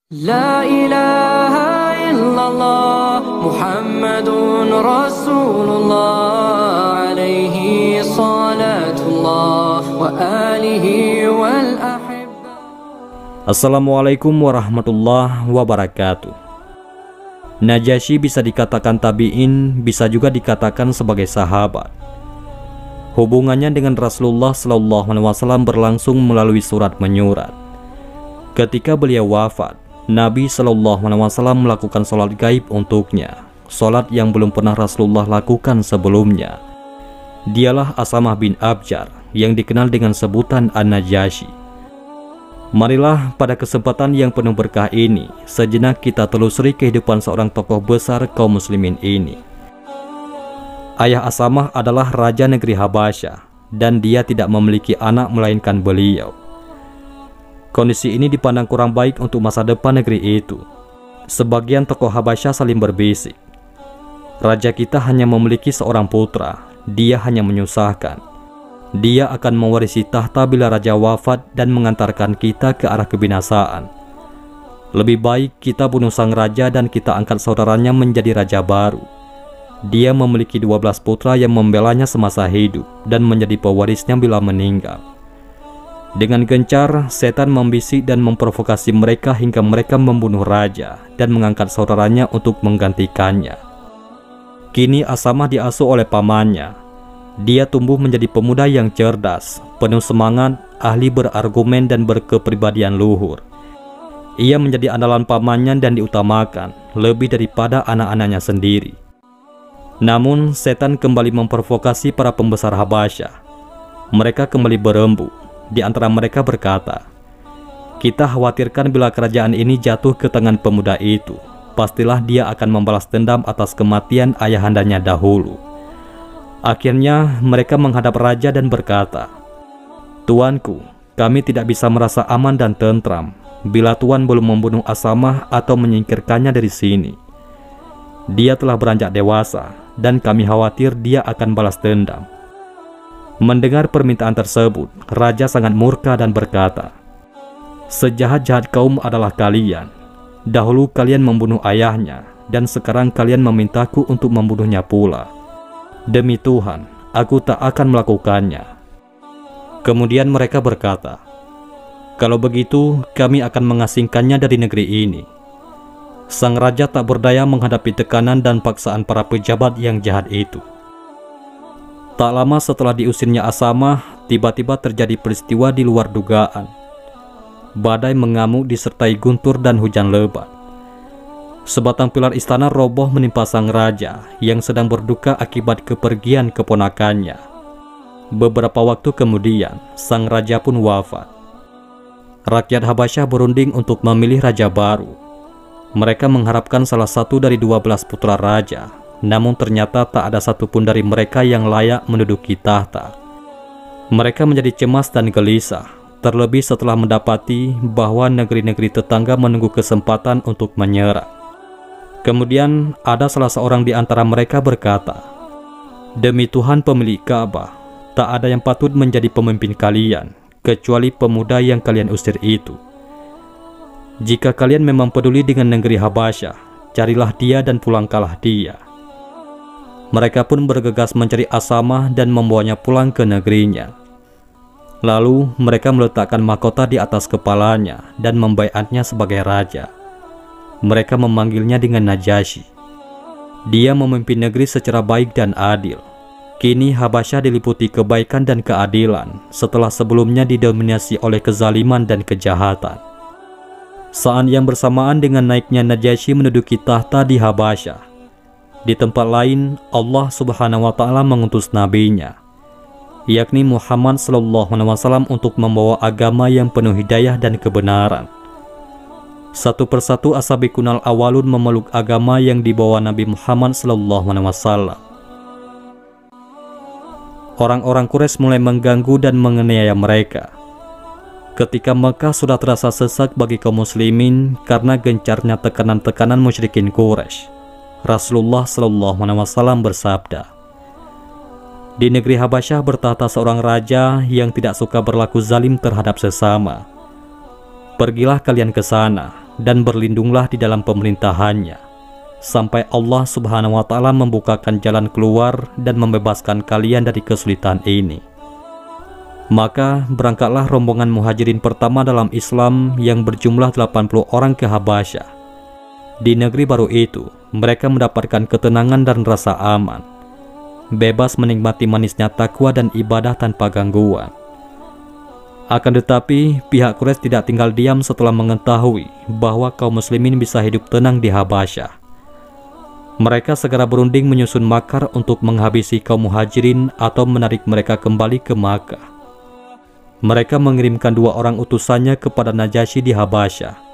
La ilaha illallah Muhammadun Rasulullah alaihi salatullah wa alihi wal ahibba. Assalamualaikum warahmatullahi wabarakatuh. Najasyi bisa dikatakan tabi'in, bisa juga dikatakan sebagai sahabat. Hubungannya dengan Rasulullah SAW berlangsung melalui surat menyurat. Ketika beliau wafat, Nabi SAW melakukan sholat gaib untuknya, sholat yang belum pernah Rasulullah lakukan sebelumnya. Dialah Asamah bin Abjar yang dikenal dengan sebutan An-Najasyi. Marilah pada kesempatan yang penuh berkah ini, sejenak kita telusuri kehidupan seorang tokoh besar kaum muslimin ini. Ayah Asamah adalah Raja Negeri Habasyah, dan dia tidak memiliki anak melainkan beliau. Kondisi ini dipandang kurang baik untuk masa depan negeri itu. Sebagian tokoh Habasyah saling berbisik, raja kita hanya memiliki seorang putra, dia hanya menyusahkan. Dia akan mewarisi tahta bila raja wafat dan mengantarkan kita ke arah kebinasaan. Lebih baik kita bunuh sang raja dan kita angkat saudaranya menjadi raja baru. Dia memiliki 12 putra yang membelanya semasa hidup dan menjadi pewarisnya bila meninggal. Dengan gencar, setan membisik dan memprovokasi mereka hingga mereka membunuh raja dan mengangkat saudaranya untuk menggantikannya. Kini Asamah diasuh oleh pamannya. Dia tumbuh menjadi pemuda yang cerdas, penuh semangat, ahli berargumen dan berkepribadian luhur. Ia menjadi andalan pamannya dan diutamakan lebih daripada anak-anaknya sendiri. Namun, setan kembali memprovokasi para pembesar Habasyah. Mereka kembali berembuk. Di antara mereka berkata, "Kita khawatirkan bila kerajaan ini jatuh ke tangan pemuda itu, pastilah dia akan membalas dendam atas kematian ayahandanya dahulu." Akhirnya mereka menghadap raja dan berkata, "Tuanku, kami tidak bisa merasa aman dan tentram bila tuan belum membunuh Asamah atau menyingkirkannya dari sini. Dia telah beranjak dewasa dan kami khawatir dia akan balas dendam." Mendengar permintaan tersebut, raja sangat murka dan berkata, "Sejahat-jahat kaum adalah kalian. Dahulu kalian membunuh ayahnya, dan sekarang kalian memintaku untuk membunuhnya pula. Demi Tuhan, aku tak akan melakukannya." Kemudian mereka berkata, "Kalau begitu, kami akan mengasingkannya dari negeri ini." Sang raja tak berdaya menghadapi tekanan dan paksaan para pejabat yang jahat itu. Tak lama setelah diusirnya Asamah, tiba-tiba terjadi peristiwa di luar dugaan. Badai mengamuk disertai guntur dan hujan lebat. Sebatang pilar istana roboh menimpa sang raja yang sedang berduka akibat kepergian keponakannya. Beberapa waktu kemudian, sang raja pun wafat. Rakyat Habasyah berunding untuk memilih raja baru. Mereka mengharapkan salah satu dari 12 putra raja. Namun ternyata tak ada satupun dari mereka yang layak menduduki tahta. Mereka menjadi cemas dan gelisah, terlebih setelah mendapati bahwa negeri-negeri tetangga menunggu kesempatan untuk menyerang. Kemudian ada salah seorang di antara mereka berkata, "Demi Tuhan pemilik Ka'bah, tak ada yang patut menjadi pemimpin kalian, kecuali pemuda yang kalian usir itu. Jika kalian memang peduli dengan negeri Habasyah, carilah dia dan pulangkanlah dia." Mereka pun bergegas mencari Asamah dan membawanya pulang ke negerinya. Lalu mereka meletakkan mahkota di atas kepalanya dan membaiatnya sebagai raja. Mereka memanggilnya dengan Najasyi. Dia memimpin negeri secara baik dan adil. Kini Habasyah diliputi kebaikan dan keadilan setelah sebelumnya didominasi oleh kezaliman dan kejahatan. Saat yang bersamaan dengan naiknya Najasyi menduduki tahta di Habasyah, di tempat lain, Allah Subhanahu wa Ta'ala mengutus nabinya, yakni Muhammad SAW, untuk membawa agama yang penuh hidayah dan kebenaran. Satu persatu as-sabiqunal awalun memeluk agama yang dibawa Nabi Muhammad SAW. Orang-orang Quraisy mulai mengganggu dan menganiaya mereka. Ketika Mekah sudah terasa sesak bagi kaum muslimin karena gencarnya tekanan-tekanan musyrikin Quraisy, Rasulullah SAW bersabda, "Di negeri Habasyah bertahta seorang raja yang tidak suka berlaku zalim terhadap sesama. Pergilah kalian ke sana dan berlindunglah di dalam pemerintahannya, sampai Allah Subhanahu wa Ta'ala membukakan jalan keluar dan membebaskan kalian dari kesulitan ini. Maka berangkatlah rombongan muhajirin pertama dalam Islam yang berjumlah 80 orang ke Habasyah. Di negeri baru itu, mereka mendapatkan ketenangan dan rasa aman, bebas menikmati manisnya takwa dan ibadah tanpa gangguan. Akan tetapi, pihak Quraisy tidak tinggal diam setelah mengetahui bahwa kaum muslimin bisa hidup tenang di Habasyah. Mereka segera berunding menyusun makar untuk menghabisi kaum muhajirin atau menarik mereka kembali ke Makkah. Mereka mengirimkan 2 orang utusannya kepada Najasyi di Habasyah.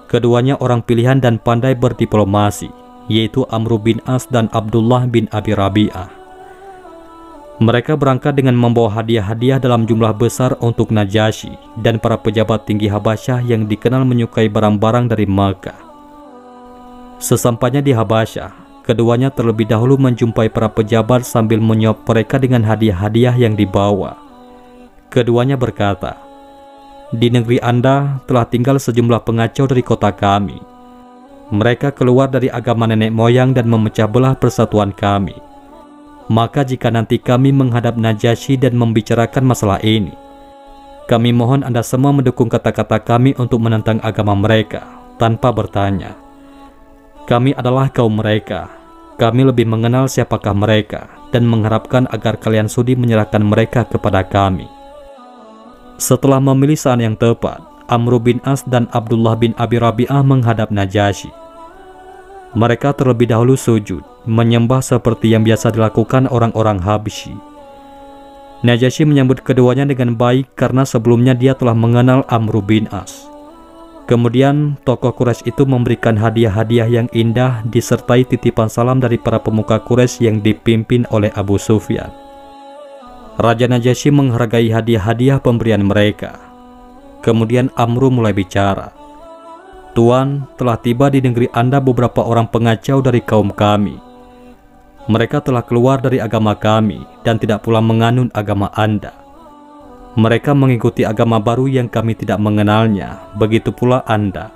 Keduanya orang pilihan dan pandai berdiplomasi, yaitu Amr bin As dan Abdullah bin Abi Rabi'ah. Mereka berangkat dengan membawa hadiah-hadiah dalam jumlah besar untuk Najasyi dan para pejabat tinggi Habasyah yang dikenal menyukai barang-barang dari Makkah. Sesampainya di Habasyah, keduanya terlebih dahulu menjumpai para pejabat sambil menyuap mereka dengan hadiah-hadiah yang dibawa. Keduanya berkata, "Di negeri Anda telah tinggal sejumlah pengacau dari kota kami. Mereka keluar dari agama nenek moyang dan memecah belah persatuan kami. Maka jika nanti kami menghadap Najasyi dan membicarakan masalah ini, kami mohon Anda semua mendukung kata-kata kami untuk menentang agama mereka tanpa bertanya. Kami adalah kaum mereka. Kami lebih mengenal siapakah mereka dan mengharapkan agar kalian sudi menyerahkan mereka kepada kami." Setelah memilih saat yang tepat, Amr bin As dan Abdullah bin Abi Rabi'ah menghadap Najasyi. Mereka terlebih dahulu sujud, menyembah seperti yang biasa dilakukan orang-orang Habsyi. Najasyi menyambut keduanya dengan baik karena sebelumnya dia telah mengenal Amr bin As. Kemudian tokoh Quraisy itu memberikan hadiah-hadiah yang indah disertai titipan salam dari para pemuka Quraisy yang dipimpin oleh Abu Sufyan. Raja Najasyi menghargai hadiah-hadiah pemberian mereka. Kemudian Amr mulai bicara. "Tuan, telah tiba di negeri Anda beberapa orang pengacau dari kaum kami. Mereka telah keluar dari agama kami dan tidak pula menganut agama Anda. Mereka mengikuti agama baru yang kami tidak mengenalnya, begitu pula Anda.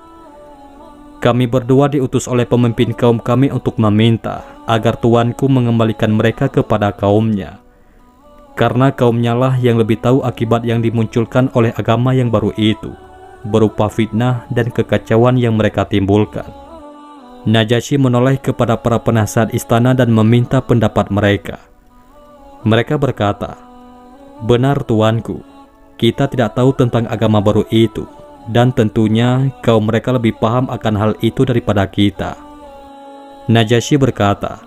Kami berdua diutus oleh pemimpin kaum kami untuk meminta agar tuanku mengembalikan mereka kepada kaumnya. Karena kaumnya lah yang lebih tahu akibat yang dimunculkan oleh agama yang baru itu, berupa fitnah dan kekacauan yang mereka timbulkan." Najasyi menoleh kepada para penasihat istana dan meminta pendapat mereka. Mereka berkata, "Benar tuanku, kita tidak tahu tentang agama baru itu, dan tentunya kaum mereka lebih paham akan hal itu daripada kita." Najasyi berkata,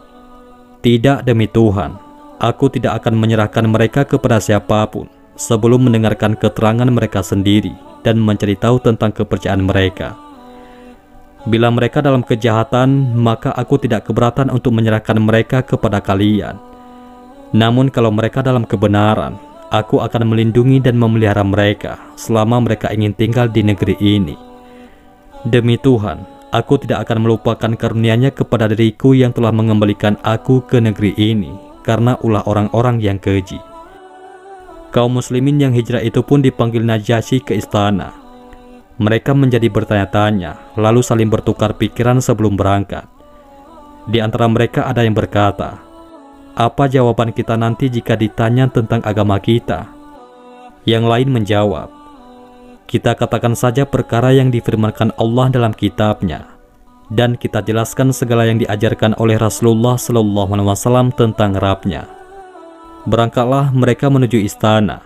"Tidak demi Tuhan, aku tidak akan menyerahkan mereka kepada siapapun sebelum mendengarkan keterangan mereka sendiri dan mencari tahu tentang kepercayaan mereka. Bila mereka dalam kejahatan, maka aku tidak keberatan untuk menyerahkan mereka kepada kalian. Namun kalau mereka dalam kebenaran, aku akan melindungi dan memelihara mereka selama mereka ingin tinggal di negeri ini. Demi Tuhan, aku tidak akan melupakan karunia-Nya kepada diriku yang telah mengembalikan aku ke negeri ini karena ulah orang-orang yang keji." Kaum muslimin yang hijrah itu pun dipanggil Najasyi ke istana. Mereka menjadi bertanya-tanya, lalu saling bertukar pikiran sebelum berangkat. Di antara mereka ada yang berkata, "Apa jawaban kita nanti jika ditanya tentang agama kita?" Yang lain menjawab, "Kita katakan saja perkara yang difirmankan Allah dalam kitabnya, dan kita jelaskan segala yang diajarkan oleh Rasulullah SAW tentang Rabb-Nya." Berangkatlah mereka menuju istana.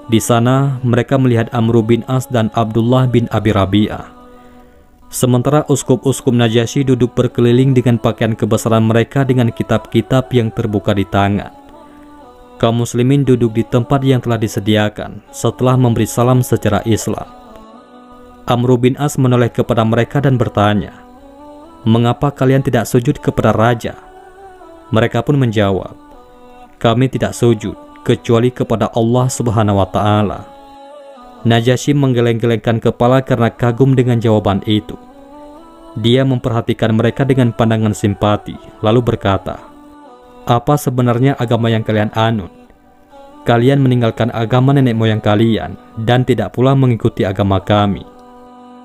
Di sana mereka melihat Amr bin As dan Abdullah bin Abi Rabi'ah. Sementara uskup-uskup Najasyi duduk berkeliling dengan pakaian kebesaran mereka dengan kitab-kitab yang terbuka di tangan. Kaum muslimin duduk di tempat yang telah disediakan setelah memberi salam secara Islam. Amr bin As menoleh kepada mereka dan bertanya, "Mengapa kalian tidak sujud kepada raja?" Mereka pun menjawab, "Kami tidak sujud kecuali kepada Allah Subhanahu wa Ta'ala." Najasyi menggeleng-gelengkan kepala karena kagum dengan jawaban itu. Dia memperhatikan mereka dengan pandangan simpati, lalu berkata, "Apa sebenarnya agama yang kalian anut? Kalian meninggalkan agama nenek moyang kalian dan tidak pula mengikuti agama kami."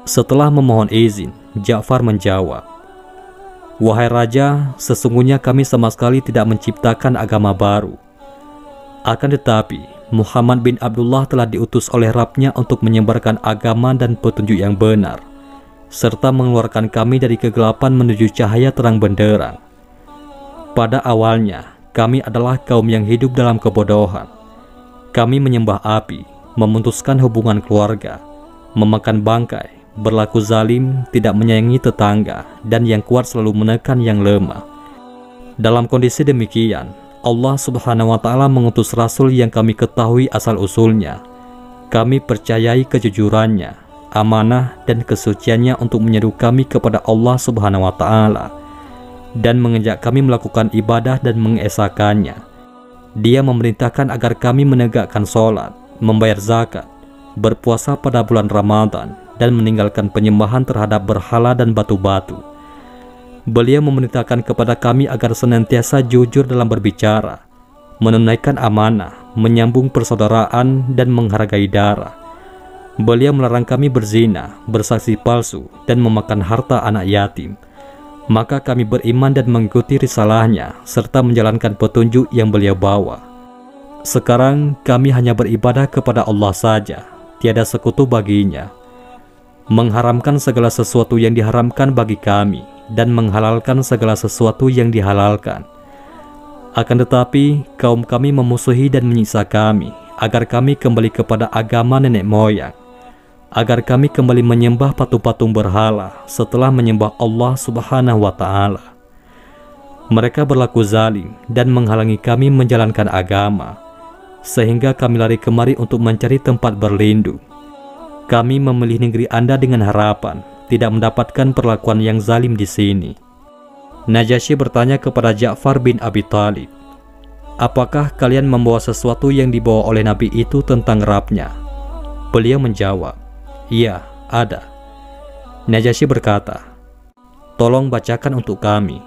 Setelah memohon izin, Ja'far menjawab, "Wahai raja, sesungguhnya kami sama sekali tidak menciptakan agama baru. Akan tetapi, Muhammad bin Abdullah telah diutus oleh Rabb-Nya untuk menyebarkan agama dan petunjuk yang benar, serta mengeluarkan kami dari kegelapan menuju cahaya terang benderang. Pada awalnya, kami adalah kaum yang hidup dalam kebodohan. Kami menyembah api, memutuskan hubungan keluarga, memakan bangkai, berlaku zalim, tidak menyayangi tetangga, dan yang kuat selalu menekan yang lemah. Dalam kondisi demikian, Allah Subhanahu wa Ta'ala mengutus Rasul yang kami ketahui asal-usulnya. Kami percayai kejujurannya, amanah, dan kesuciannya untuk menyeru kami kepada Allah Subhanahu wa Ta'ala dan mengajak kami melakukan ibadah dan mengesakannya. Dia memerintahkan agar kami menegakkan sholat, membayar zakat, berpuasa pada bulan Ramadan, dan meninggalkan penyembahan terhadap berhala dan batu-batu. Beliau memerintahkan kepada kami agar senantiasa jujur dalam berbicara, menunaikan amanah, menyambung persaudaraan, dan menghargai darah. Beliau melarang kami berzina, bersaksi palsu, dan memakan harta anak yatim. Maka kami beriman dan mengikuti risalahnya, serta menjalankan petunjuk yang beliau bawa. Sekarang kami hanya beribadah kepada Allah saja, tiada sekutu baginya, mengharamkan segala sesuatu yang diharamkan bagi kami, dan menghalalkan segala sesuatu yang dihalalkan. Akan tetapi, kaum kami memusuhi dan menyiksa kami, agar kami kembali kepada agama nenek moyang, agar kami kembali menyembah patung-patung berhala setelah menyembah Allah Subhanahu wa Ta'ala. Mereka berlaku zalim dan menghalangi kami menjalankan agama, sehingga kami lari kemari untuk mencari tempat berlindung. Kami memilih negeri Anda dengan harapan tidak mendapatkan perlakuan yang zalim di sini." Najasyi bertanya kepada Ja'far bin Abi Thalib, "Apakah kalian membawa sesuatu yang dibawa oleh Nabi itu tentang Rabb-Nya?" Beliau menjawab, "Iya, ada." Najasyi berkata, "Tolong bacakan untuk kami."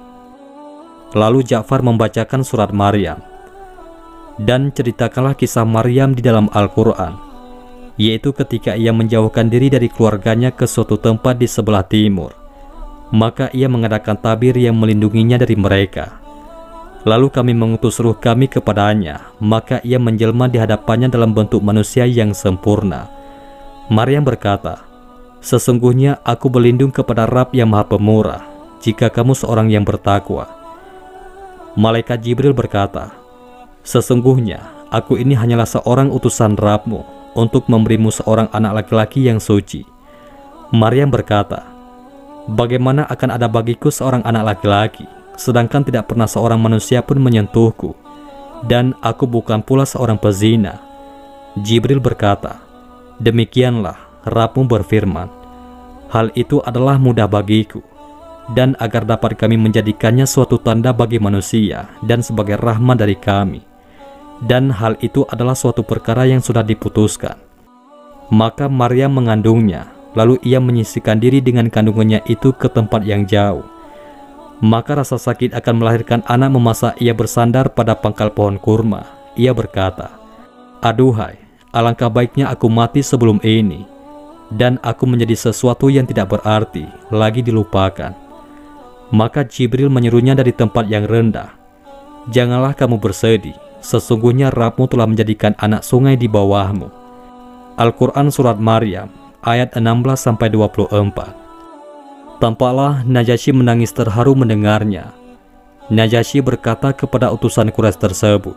Lalu Ja'far membacakan surat Maryam. Dan ceritakanlah kisah Maryam di dalam Al-Quran, yaitu ketika ia menjauhkan diri dari keluarganya ke suatu tempat di sebelah timur. Maka ia mengadakan tabir yang melindunginya dari mereka. Lalu kami mengutus ruh kami kepadanya, maka ia menjelma di hadapannya dalam bentuk manusia yang sempurna. Maryam berkata, "Sesungguhnya aku berlindung kepada Rabb yang Maha Pemurah, jika kamu seorang yang bertakwa." Malaikat Jibril berkata, "Sesungguhnya aku ini hanyalah seorang utusan Rabb-Mu untuk memberimu seorang anak laki-laki yang suci." Maryam berkata, "Bagaimana akan ada bagiku seorang anak laki-laki, sedangkan tidak pernah seorang manusia pun menyentuhku, dan aku bukan pula seorang pezina." Jibril berkata, "Demikianlah Rabb-Mu berfirman, hal itu adalah mudah bagiku, dan agar dapat kami menjadikannya suatu tanda bagi manusia dan sebagai rahmat dari kami. Dan hal itu adalah suatu perkara yang sudah diputuskan." Maka Maryam mengandungnya, lalu ia menyisihkan diri dengan kandungannya itu ke tempat yang jauh. Maka rasa sakit akan melahirkan anak memaksa ia bersandar pada pangkal pohon kurma. Ia berkata, "Aduhai, alangkah baiknya aku mati sebelum ini, dan aku menjadi sesuatu yang tidak berarti, lagi dilupakan." Maka Jibril menyerunya dari tempat yang rendah, "Janganlah kamu bersedih, sesungguhnya Rabb-Mu telah menjadikan anak sungai di bawahmu." Al-Quran Surat Maryam ayat 16-24. Tampaklah Najasyi menangis terharu mendengarnya. Najasyi berkata kepada utusan Quraisy tersebut,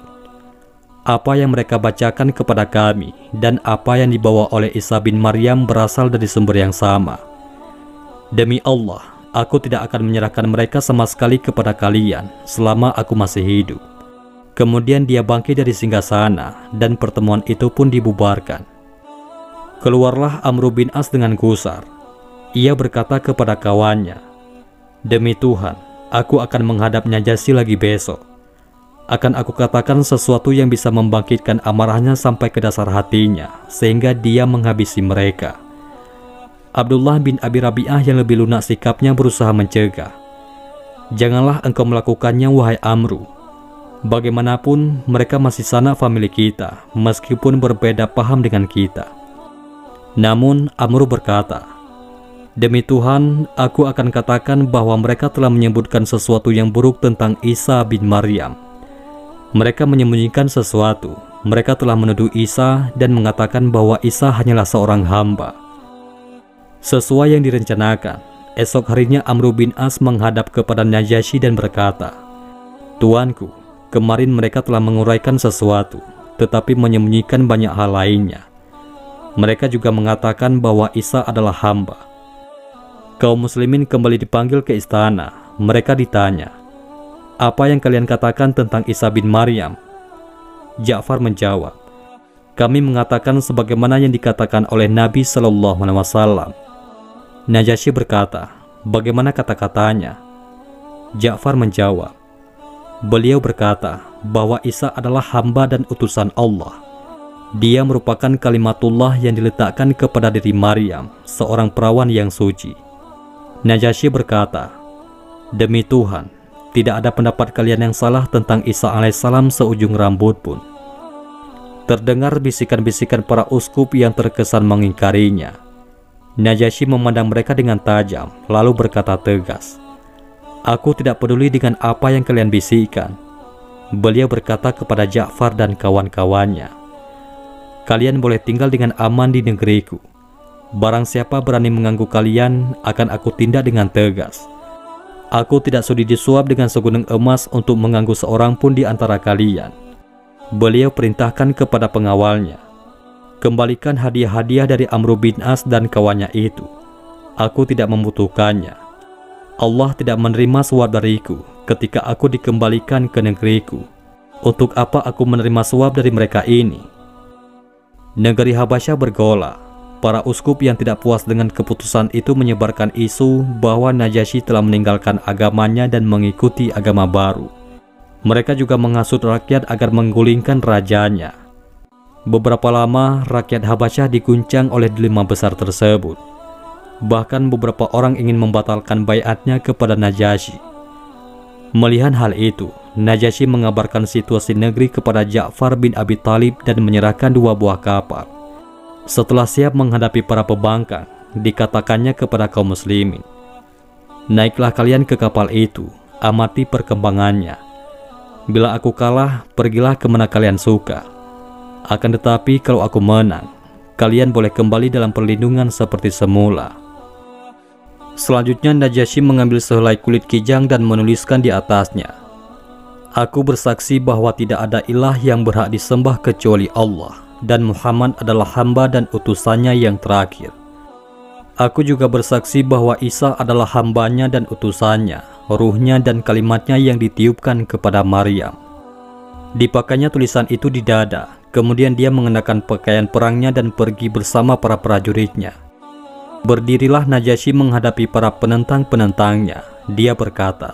"Apa yang mereka bacakan kepada kami dan apa yang dibawa oleh Isa bin Maryam berasal dari sumber yang sama. Demi Allah, aku tidak akan menyerahkan mereka sama sekali kepada kalian selama aku masih hidup." Kemudian dia bangkit dari singgasana dan pertemuan itu pun dibubarkan. Keluarlah Amr bin As dengan gusar. Ia berkata kepada kawannya, "Demi Tuhan, aku akan menghadap Najasyi lagi besok. Akan aku katakan sesuatu yang bisa membangkitkan amarahnya sampai ke dasar hatinya, sehingga dia menghabisi mereka." Abdullah bin Abi Rabi'ah yang lebih lunak sikapnya berusaha mencegah, "Janganlah engkau melakukannya, wahai Amru. Bagaimanapun mereka masih sanak famili kita, meskipun berbeda paham dengan kita." Namun Amr berkata, Demi Tuhan, aku akan katakan bahwa mereka telah menyebutkan sesuatu yang buruk tentang Isa bin Maryam. Mereka menyembunyikan sesuatu. Mereka telah menuduh Isa dan mengatakan bahwa Isa hanyalah seorang hamba. Sesuai yang direncanakan, esok harinya Amr bin As menghadap kepada Najasyi dan berkata, "Tuanku, kemarin mereka telah menguraikan sesuatu, tetapi menyembunyikan banyak hal lainnya. Mereka juga mengatakan bahwa Isa adalah hamba." Kaum muslimin kembali dipanggil ke istana. Mereka ditanya, "Apa yang kalian katakan tentang Isa bin Maryam?" Ja'far menjawab, "Kami mengatakan sebagaimana yang dikatakan oleh Nabi Shallallahu Alaihi Wasallam." Najasyi berkata, "Bagaimana kata-katanya?" Ja'far menjawab, "Beliau berkata bahwa Isa adalah hamba dan utusan Allah. Dia merupakan kalimatullah yang diletakkan kepada diri Maryam, seorang perawan yang suci." Najasyi berkata, "Demi Tuhan, tidak ada pendapat kalian yang salah tentang Isa alaihissalam seujung rambut pun." Terdengar bisikan-bisikan para uskup yang terkesan mengingkarinya. Najasyi memandang mereka dengan tajam, lalu berkata tegas, "Aku tidak peduli dengan apa yang kalian bisikan." Beliau berkata kepada Ja'far dan kawan-kawannya, "Kalian boleh tinggal dengan aman di negeriku. Barang siapa berani mengganggu kalian, akan aku tindak dengan tegas. Aku tidak sudi disuap dengan segunung emas untuk mengganggu seorang pun di antara kalian." Beliau perintahkan kepada pengawalnya, "Kembalikan hadiah-hadiah dari Amr bin As dan kawannya itu. Aku tidak membutuhkannya. Allah tidak menerima suap dariku ketika aku dikembalikan ke negeriku. Untuk apa aku menerima suap dari mereka ini?" Negeri Habasyah bergolak. Para uskup yang tidak puas dengan keputusan itu menyebarkan isu bahwa Najasyi telah meninggalkan agamanya dan mengikuti agama baru. Mereka juga menghasut rakyat agar menggulingkan rajanya. Beberapa lama, rakyat Habasyah diguncang oleh dilema besar tersebut. Bahkan beberapa orang ingin membatalkan baiatnya kepada Najasyi. Melihat hal itu, Najasyi mengabarkan situasi negeri kepada Ja'far bin Abi Thalib dan menyerahkan 2 buah kapal. Setelah siap menghadapi para pembangkang, dikatakannya kepada kaum muslimin, "Naiklah kalian ke kapal itu, amati perkembangannya. Bila aku kalah, pergilah kemana kalian suka. Akan tetapi kalau aku menang, kalian boleh kembali dalam perlindungan seperti semula." Selanjutnya Najasyi mengambil sehelai kulit kijang dan menuliskan di atasnya, "Aku bersaksi bahwa tidak ada ilah yang berhak disembah kecuali Allah, dan Muhammad adalah hamba dan utusannya yang terakhir. Aku juga bersaksi bahwa Isa adalah hambanya dan utusannya, ruhnya dan kalimatnya yang ditiupkan kepada Maryam." Dipakainya tulisan itu di dada, kemudian dia mengenakan pakaian perangnya dan pergi bersama para prajuritnya. Berdirilah Najasyi menghadapi para penentang-penentangnya. Dia berkata,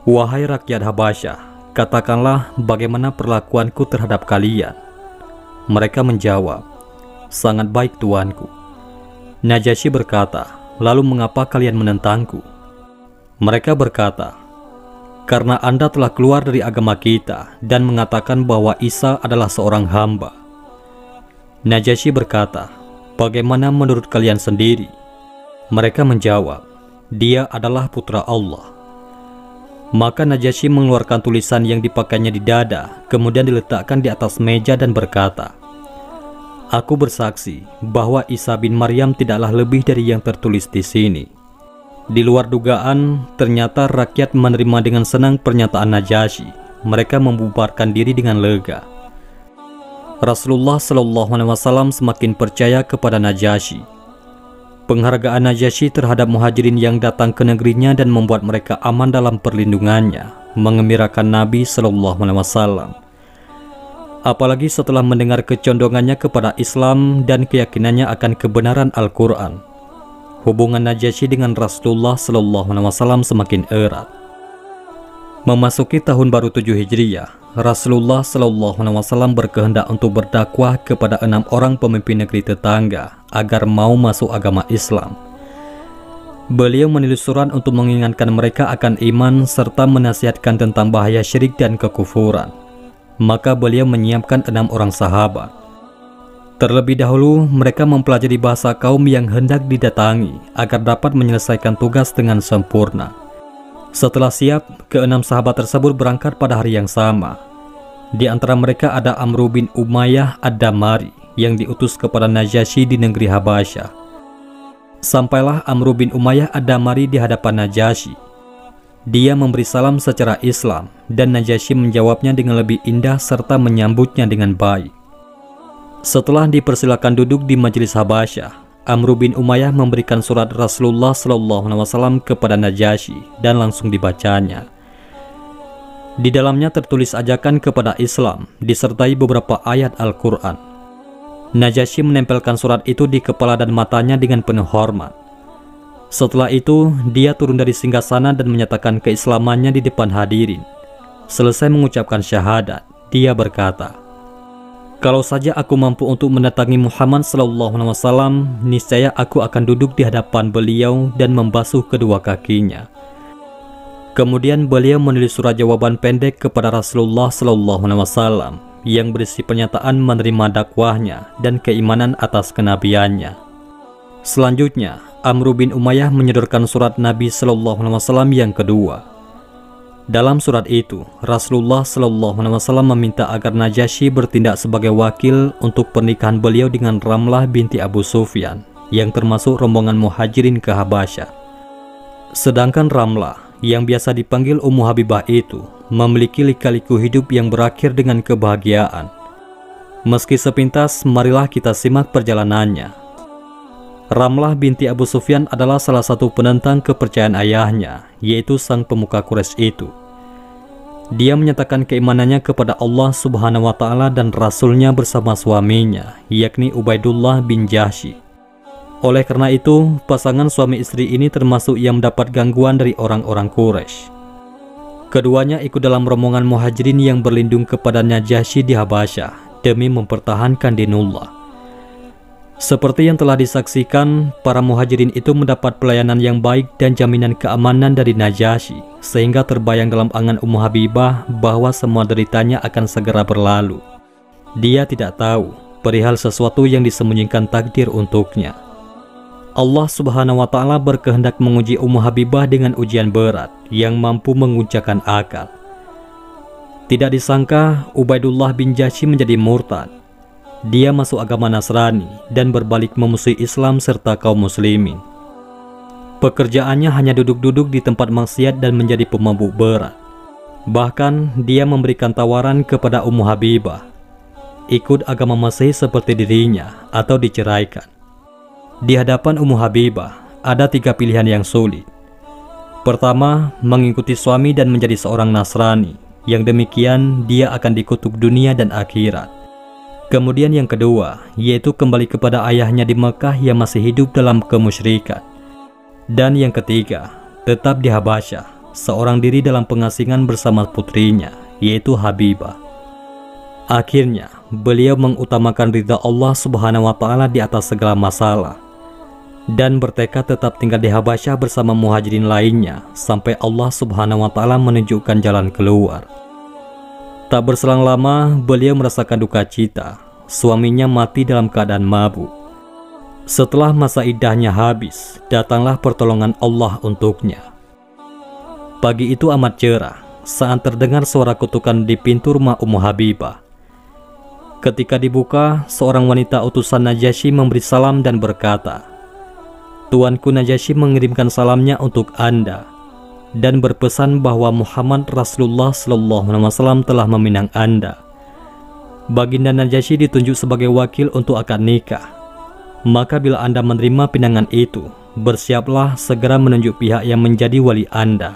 "Wahai rakyat Habasyah, katakanlah bagaimana perlakuanku terhadap kalian." Mereka menjawab, "Sangat baik tuanku." Najasyi berkata, "Lalu mengapa kalian menentangku?" Mereka berkata, "Karena Anda telah keluar dari agama kita dan mengatakan bahwa Isa adalah seorang hamba." Najasyi berkata, "Bagaimana menurut kalian sendiri?" Mereka menjawab, "Dia adalah putra Allah." Maka Najasyi mengeluarkan tulisan yang dipakainya di dada, kemudian diletakkan di atas meja dan berkata, "Aku bersaksi bahwa Isa bin Maryam tidaklah lebih dari yang tertulis di sini." Di luar dugaan, ternyata rakyat menerima dengan senang pernyataan Najasyi. Mereka membubarkan diri dengan lega. Rasulullah Shallallahu Alaihi Wasallam semakin percaya kepada Najasyi. Penghargaan Najasyi terhadap muhajirin yang datang ke negerinya dan membuat mereka aman dalam perlindungannya mengembirakan Nabi Shallallahu Alaihi Wasallam. Apalagi setelah mendengar kecondongannya kepada Islam dan keyakinannya akan kebenaran Al-Quran. Hubungan Najasyi dengan Rasulullah Shallallahu Alaihi Wasallam semakin erat. Memasuki tahun baru 7 Hijriah, Rasulullah Shallallahu Alaihi Wasallam berkehendak untuk berdakwah kepada 6 orang pemimpin negeri tetangga agar mau masuk agama Islam. Beliau menulis surat untuk mengingatkan mereka akan iman serta menasihatkan tentang bahaya syirik dan kekufuran. Maka beliau menyiapkan 6 orang sahabat. Terlebih dahulu, mereka mempelajari bahasa kaum yang hendak didatangi agar dapat menyelesaikan tugas dengan sempurna. Setelah siap, keenam sahabat tersebut berangkat pada hari yang sama. Di antara mereka ada Amr bin Umayyah Ad-Damari yang diutus kepada Najasyi di negeri Habasyah. Sampailah Amr bin Umayyah Ad-Damari di hadapan Najasyi. Dia memberi salam secara Islam dan Najasyi menjawabnya dengan lebih indah serta menyambutnya dengan baik. Setelah dipersilakan duduk di majelis Habasyah, Amr bin Umayyah memberikan surat Rasulullah SAW kepada Najasyi dan langsung dibacanya. Di dalamnya tertulis ajakan kepada Islam disertai beberapa ayat Al-Quran. Najasyi menempelkan surat itu di kepala dan matanya dengan penuh hormat. Setelah itu, dia turun dari singgasana dan menyatakan keislamannya di depan hadirin. Selesai mengucapkan syahadat, dia berkata, "Kalau saja aku mampu untuk mendatangi Muhammad SAW, niscaya aku akan duduk di hadapan beliau dan membasuh kedua kakinya." Kemudian beliau menulis surat jawaban pendek kepada Rasulullah SAW yang berisi pernyataan menerima dakwahnya dan keimanan atas kenabiannya. Selanjutnya, Amr bin Umayyah menyodorkan surat Nabi SAW yang kedua. Dalam surat itu, Rasulullah SAW meminta agar Najasyi bertindak sebagai wakil untuk pernikahan beliau dengan Ramlah binti Abu Sufyan, yang termasuk rombongan muhajirin ke Habasyah. Sedangkan Ramlah, yang biasa dipanggil Ummu Habibah itu, memiliki lika-liku hidup yang berakhir dengan kebahagiaan. Meski sepintas, marilah kita simak perjalanannya. Ramlah binti Abu Sufyan adalah salah satu penentang kepercayaan ayahnya, yaitu sang pemuka Quraisy itu. Dia menyatakan keimanannya kepada Allah Subhanahu wa Ta'ala dan Rasulnya bersama suaminya, yakni Ubaidullah bin Jahsy. Oleh karena itu, pasangan suami istri ini termasuk yang mendapat gangguan dari orang-orang Quraisy. Keduanya ikut dalam rombongan muhajirin yang berlindung kepada Najasyi di Habasyah demi mempertahankan dinullah. Seperti yang telah disaksikan, para muhajirin itu mendapat pelayanan yang baik dan jaminan keamanan dari Najasyi, sehingga terbayang dalam angan Ummu Habibah bahwa semua deritanya akan segera berlalu. Dia tidak tahu perihal sesuatu yang disembunyikan takdir untuknya. Allah Subhanahu wa Ta'ala berkehendak menguji Ummu Habibah dengan ujian berat yang mampu menguncangkan akal. Tidak disangka, Ubaidullah bin Jahsy menjadi murtad. Dia masuk agama Nasrani dan berbalik memusuhi Islam serta kaum muslimin. Pekerjaannya hanya duduk-duduk di tempat maksiat dan menjadi pemabuk berat. Bahkan dia memberikan tawaran kepada Ummu Habibah, ikut agama Masehi seperti dirinya atau diceraikan. Di hadapan Ummu Habibah ada 3 pilihan yang sulit. Pertama, mengikuti suami dan menjadi seorang Nasrani, yang demikian dia akan dikutuk dunia dan akhirat. Kemudian yang kedua, yaitu kembali kepada ayahnya di Mekah yang masih hidup dalam kemusyrikan. Dan yang ketiga, tetap di Habasyah, seorang diri dalam pengasingan bersama putrinya, yaitu Habibah. Akhirnya, beliau mengutamakan ridha Allah Subhanahu wa Ta'ala di atas segala masalah, dan bertekad tetap tinggal di Habasyah bersama muhajirin lainnya, sampai Allah Subhanahu wa Ta'ala menunjukkan jalan keluar. Tak berselang lama, beliau merasakan duka cita. Suaminya mati dalam keadaan mabuk. Setelah masa iddahnya habis, datanglah pertolongan Allah untuknya. Pagi itu amat cerah, saat terdengar suara kutukan di pintu rumah Ummu Habibah. Ketika dibuka, seorang wanita utusan Najasyi memberi salam dan berkata, "Tuanku Najasyi mengirimkan salamnya untuk Anda dan berpesan bahwa Muhammad Rasulullah SAW telah meminang Anda. Baginda Najasyi ditunjuk sebagai wakil untuk akad nikah. Maka bila Anda menerima pinangan itu, bersiaplah segera menunjuk pihak yang menjadi wali Anda."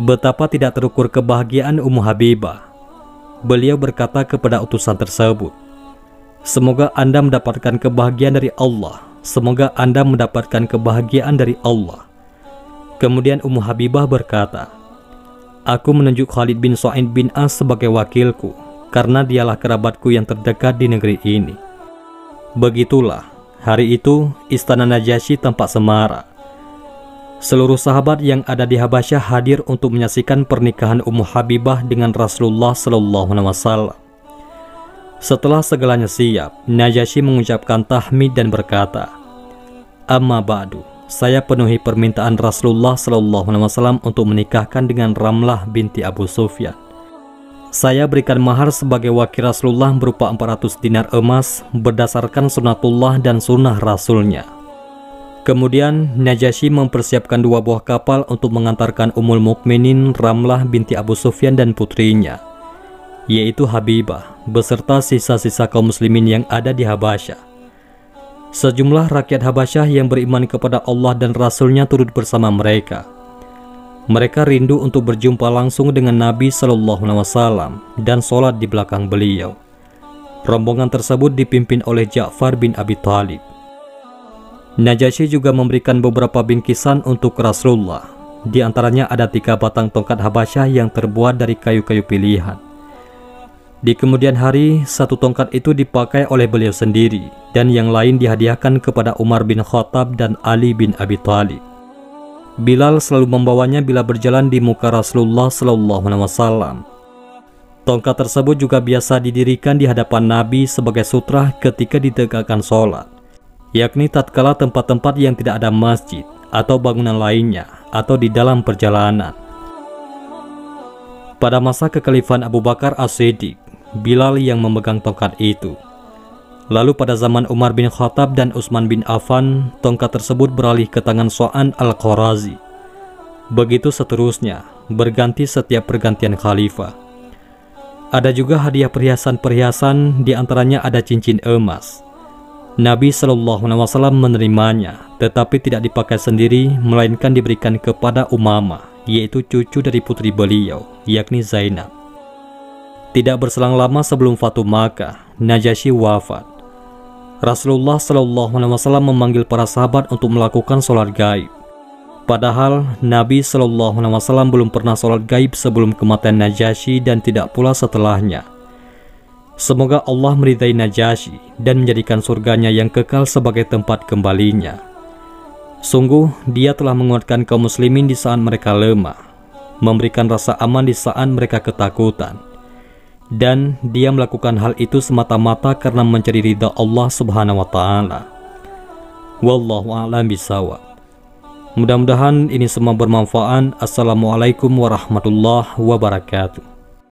Betapa tidak terukur kebahagiaan Ummu Habibah. Beliau berkata kepada utusan tersebut, "Semoga Anda mendapatkan kebahagiaan dari Allah. Semoga Anda mendapatkan kebahagiaan dari Allah." Kemudian Ummu Habibah berkata, "Aku menunjuk Khalid bin Sa'id bin As sebagai wakilku, karena dialah kerabatku yang terdekat di negeri ini." Begitulah, hari itu istana Najasyi tampak semarak. Seluruh sahabat yang ada di Habasyah hadir untuk menyaksikan pernikahan Ummu Habibah dengan Rasulullah SAW. Setelah segalanya siap, Najasyi mengucapkan tahmid dan berkata, "Amma ba'du, saya penuhi permintaan Rasulullah SAW untuk menikahkan dengan Ramlah binti Abu Sufyan. Saya berikan mahar sebagai wakil Rasulullah berupa 400 dinar emas berdasarkan sunatullah dan sunnah Rasulnya." Kemudian Najasyi mempersiapkan 2 buah kapal untuk mengantarkan Ummul Mukminin Ramlah binti Abu Sufyan dan putrinya, yaitu Habibah, beserta sisa-sisa kaum muslimin yang ada di Habasyah. Sejumlah rakyat Habasyah yang beriman kepada Allah dan Rasulnya turut bersama mereka. Mereka rindu untuk berjumpa langsung dengan Nabi SAW dan sholat di belakang beliau. Rombongan tersebut dipimpin oleh Ja'far bin Abi Thalib. Najasyi juga memberikan beberapa bingkisan untuk Rasulullah. Di antaranya ada 3 batang tongkat Habasyah yang terbuat dari kayu-kayu pilihan. Di kemudian hari, 1 tongkat itu dipakai oleh beliau sendiri, dan yang lain dihadiahkan kepada Umar bin Khattab dan Ali bin Abi Thalib. Bilal selalu membawanya bila berjalan di muka Rasulullah SAW. Tongkat tersebut juga biasa didirikan di hadapan Nabi sebagai sutra ketika ditegakkan sholat, yakni tatkala tempat-tempat yang tidak ada masjid atau bangunan lainnya, atau di dalam perjalanan. Pada masa kekhalifahan Abu Bakar As-Siddiq, Bilal yang memegang tongkat itu. Lalu pada zaman Umar bin Khattab dan Utsman bin Affan, tongkat tersebut beralih ke tangan Su'an al-Qarazi. Begitu seterusnya, berganti setiap pergantian khalifah. Ada juga hadiah perhiasan-perhiasan, diantaranya ada cincin emas. Nabi SAW menerimanya, tetapi tidak dipakai sendiri, melainkan diberikan kepada Umamah, yaitu cucu dari putri beliau, yakni Zainab. Tidak berselang lama sebelum Fatu Makkah, Najasyi wafat. Rasulullah SAW memanggil para sahabat untuk melakukan sholat gaib. Padahal Nabi SAW belum pernah sholat gaib sebelum kematian Najasyi dan tidak pula setelahnya. Semoga Allah meridai Najasyi dan menjadikan surganya yang kekal sebagai tempat kembalinya. Sungguh, dia telah menguatkan kaum muslimin di saat mereka lemah, memberikan rasa aman di saat mereka ketakutan. Dan dia melakukan hal itu semata-mata karena mencari ridha Allah Subhanahu wa Ta'ala. Wallahu a'lam bishawab. Mudah-mudahan ini semua bermanfaat. Assalamualaikum warahmatullahi wabarakatuh.